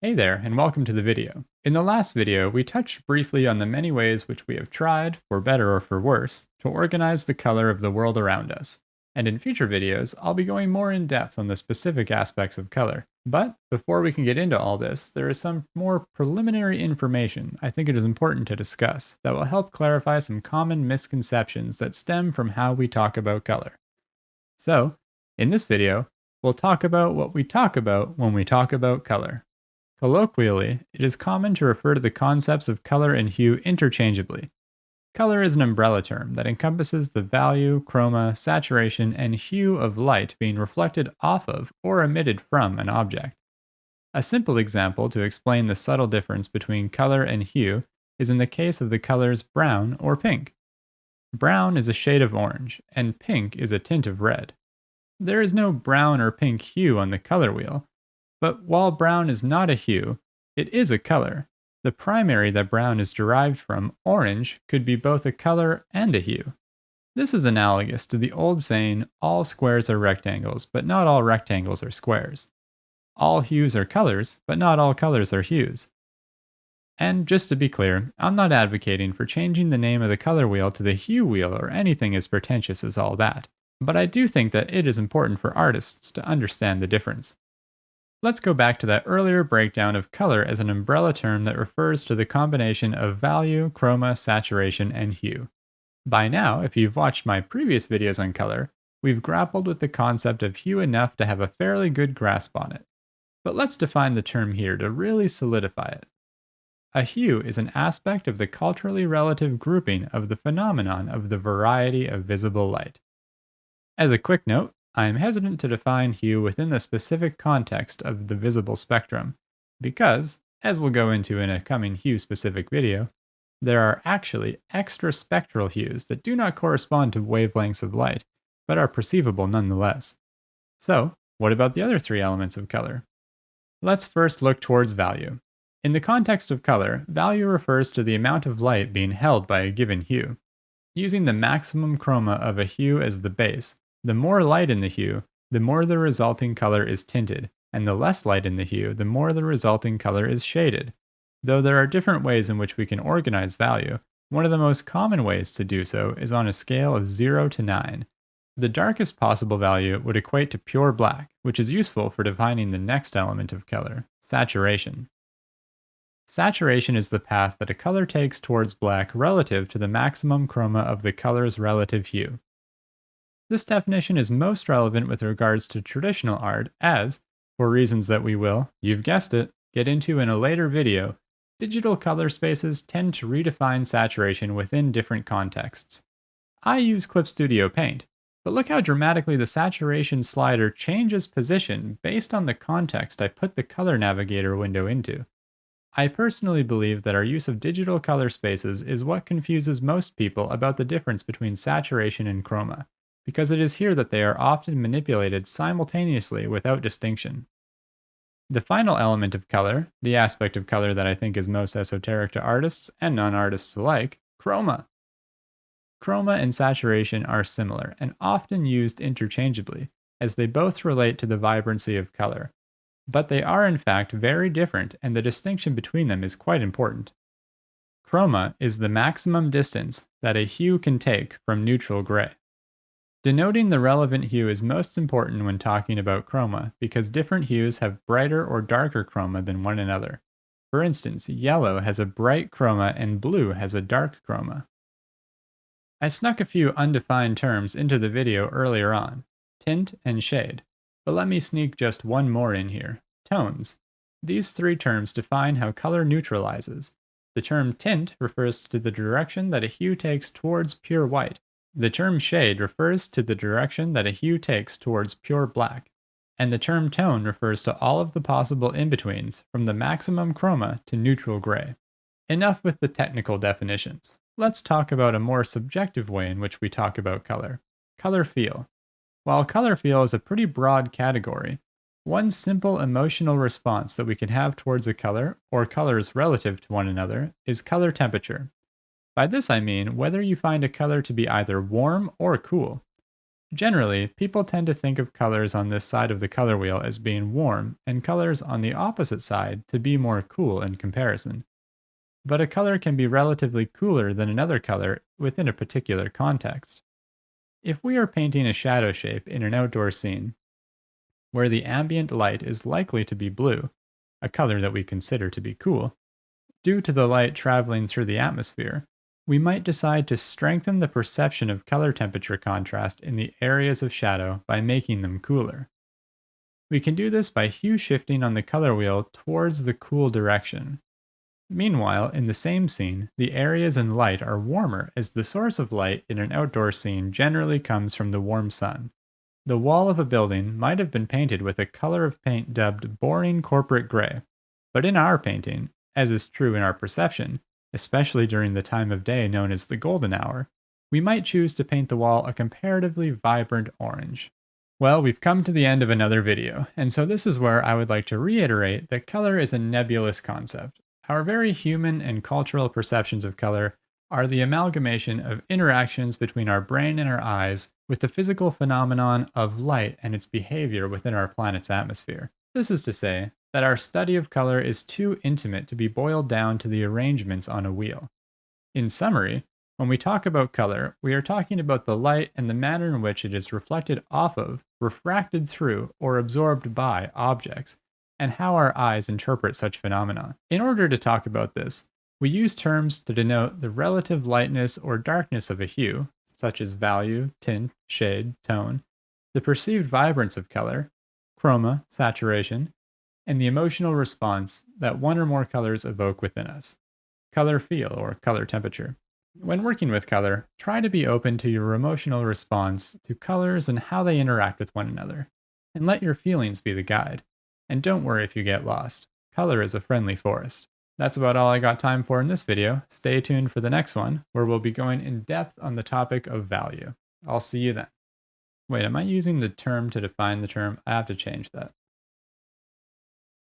Hey there, and welcome to the video. In the last video, we touched briefly on the many ways which we have tried, for better or for worse, to organize the color of the world around us. And in future videos, I'll be going more in depth on the specific aspects of color. But before we can get into all this, there is some more preliminary information I think it is important to discuss that will help clarify some common misconceptions that stem from how we talk about color. So, in this video, we'll talk about what we talk about when we talk about color. Colloquially, it is common to refer to the concepts of color and hue interchangeably. Color is an umbrella term that encompasses the value, chroma, saturation, and hue of light being reflected off of or emitted from an object. A simple example to explain the subtle difference between color and hue is in the case of the colors brown or pink. Brown is a shade of orange, and pink is a tint of red. There is no brown or pink hue on the color wheel, but while brown is not a hue, it is a color. The primary that brown is derived from, orange, could be both a color and a hue. This is analogous to the old saying, all squares are rectangles, but not all rectangles are squares. All hues are colors, but not all colors are hues. And just to be clear, I'm not advocating for changing the name of the color wheel to the hue wheel or anything as pretentious as all that, but I do think that it is important for artists to understand the difference. Let's go back to that earlier breakdown of color as an umbrella term that refers to the combination of value, chroma, saturation, and hue. By now, if you've watched my previous videos on color, we've grappled with the concept of hue enough to have a fairly good grasp on it. But let's define the term here to really solidify it. A hue is an aspect of the culturally relative grouping of the phenomenon of the variety of visible light. As a quick note, I am hesitant to define hue within the specific context of the visible spectrum, because, as we'll go into in a coming hue-specific video, there are actually extra spectral hues that do not correspond to wavelengths of light, but are perceivable nonetheless. So, what about the other three elements of color? Let's first look towards value. In the context of color, value refers to the amount of light being held by a given hue. Using the maximum chroma of a hue as the base, the more light in the hue, the more the resulting color is tinted, and the less light in the hue, the more the resulting color is shaded. Though there are different ways in which we can organize value, one of the most common ways to do so is on a scale of 0 to 9. The darkest possible value would equate to pure black, which is useful for defining the next element of color, saturation. Saturation is the path that a color takes towards black relative to the maximum chroma of the color's relative hue. This definition is most relevant with regards to traditional art as, for reasons that we will, you've guessed it, get into in a later video, digital color spaces tend to redefine saturation within different contexts. I use Clip Studio Paint, but look how dramatically the saturation slider changes position based on the context I put the color navigator window into. I personally believe that our use of digital color spaces is what confuses most people about the difference between saturation and chroma, because it is here that they are often manipulated simultaneously without distinction. The final element of color, the aspect of color that I think is most esoteric to artists and non-artists alike, chroma. Chroma and saturation are similar and often used interchangeably, as they both relate to the vibrancy of color. But they are in fact very different, and the distinction between them is quite important. Chroma is the maximum distance that a hue can take from neutral gray. Denoting the relevant hue is most important when talking about chroma because different hues have brighter or darker chroma than one another. For instance, yellow has a bright chroma and blue has a dark chroma. I snuck a few undefined terms into the video earlier on, tint and shade, but let me sneak just one more in here, tones. These three terms define how color neutralizes. The term tint refers to the direction that a hue takes towards pure white. The term shade refers to the direction that a hue takes towards pure black, and the term tone refers to all of the possible in-betweens from the maximum chroma to neutral gray. Enough with the technical definitions. Let's talk about a more subjective way in which we talk about color. Color feel. While color feel is a pretty broad category, one simple emotional response that we can have towards a color, or colors relative to one another, is color temperature. By this I mean whether you find a color to be either warm or cool. Generally, people tend to think of colors on this side of the color wheel as being warm, and colors on the opposite side to be more cool in comparison. But a color can be relatively cooler than another color within a particular context. If we are painting a shadow shape in an outdoor scene, where the ambient light is likely to be blue, a color that we consider to be cool, due to the light traveling through the atmosphere, we might decide to strengthen the perception of color temperature contrast in the areas of shadow by making them cooler. We can do this by hue shifting on the color wheel towards the cool direction. Meanwhile, in the same scene, the areas in light are warmer as the source of light in an outdoor scene generally comes from the warm sun. The wall of a building might have been painted with a color of paint dubbed boring corporate gray, but in our painting, as is true in our perception, especially during the time of day known as the golden hour, we might choose to paint the wall a comparatively vibrant orange. Well, we've come to the end of another video, and so this is where I would like to reiterate that color is a nebulous concept. Our very human and cultural perceptions of color are the amalgamation of interactions between our brain and our eyes with the physical phenomenon of light and its behavior within our planet's atmosphere. This is to say that our study of color is too intimate to be boiled down to the arrangements on a wheel. In summary, when we talk about color, we are talking about the light and the manner in which it is reflected off of, refracted through, or absorbed by objects, and how our eyes interpret such phenomena. In order to talk about this, we use terms to denote the relative lightness or darkness of a hue, such as value, tint, shade, tone, the perceived vibrance of color, chroma, saturation, and the emotional response that one or more colors evoke within us, color feel or color temperature. When working with color, try to be open to your emotional response to colors and how they interact with one another, and let your feelings be the guide. And don't worry if you get lost. Color is a friendly forest. That's about all I got time for in this video. Stay tuned for the next one, where we'll be going in depth on the topic of value. I'll see you then. Wait, am I using the term to define the term? I have to change that.